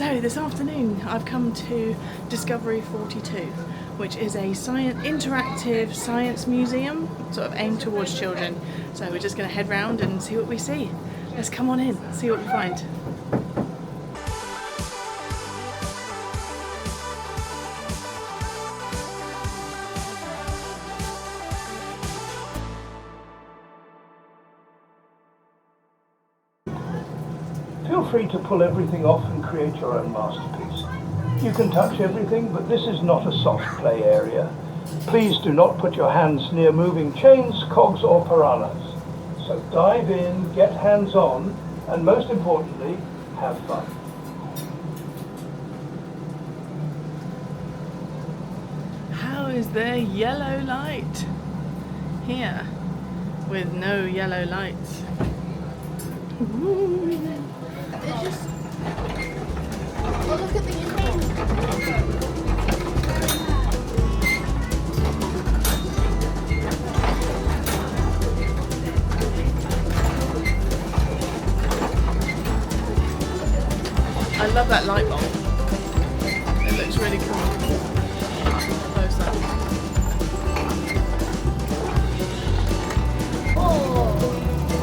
So this afternoon I've come to Discovery 42, which is a interactive science museum sort of aimed towards children. So we're just going to head round and see what we see. Let's come on in, see what we find. Feel free to pull everything off and create your own masterpiece. You can touch everything, but this is not a soft play area. Please do not put your hands near moving chains, cogs or piranhas. So dive in, get hands-on, and most importantly, have fun. How is there yellow light here with no yellow lights? Ooh. It's just... Oh, look at the train. I love that light bulb. It looks really cool. Close up.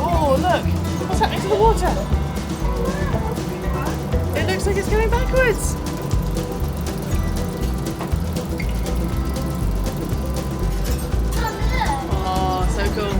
Oh, look! What's happening to the water? It looks like it's going backwards. Oh, so cool.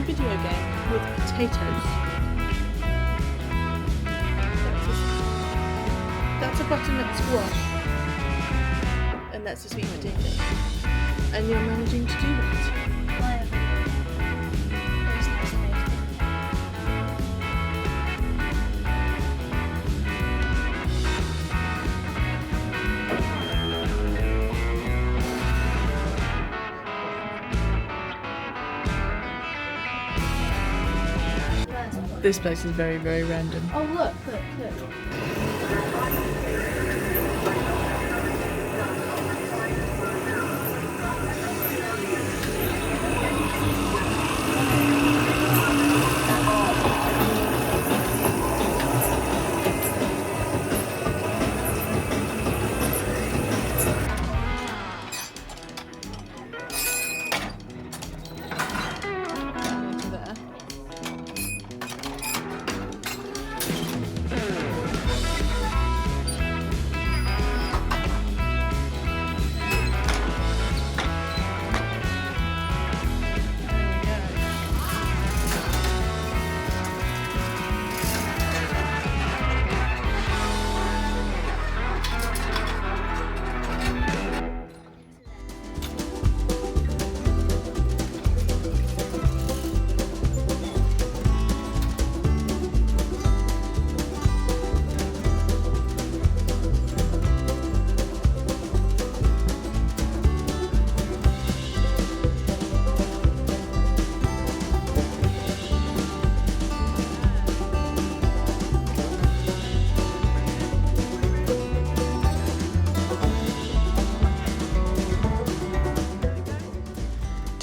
Video game with potatoes. That's a butternut squash, and that's a sweet potato. And you're managing to do that. This place is very, very random. Oh, look.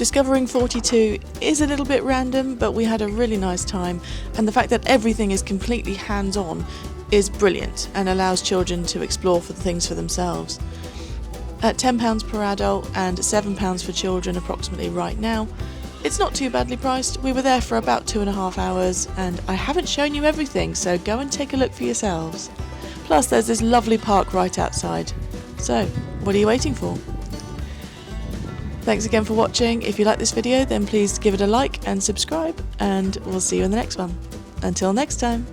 Discovering 42 is a little bit random, but we had a really nice time, and the fact that everything is completely hands-on is brilliant and allows children to explore for things for themselves. At £10 per adult and £7 for children approximately right now, it's not too badly priced. We were there for about 2.5 hours, and I haven't shown you everything, so go and take a look for yourselves. Plus there's this lovely park right outside. So, what are you waiting for? Thanks again for watching. If you like this video, then please give it a like and subscribe, and we'll see you in the next one. Until next time.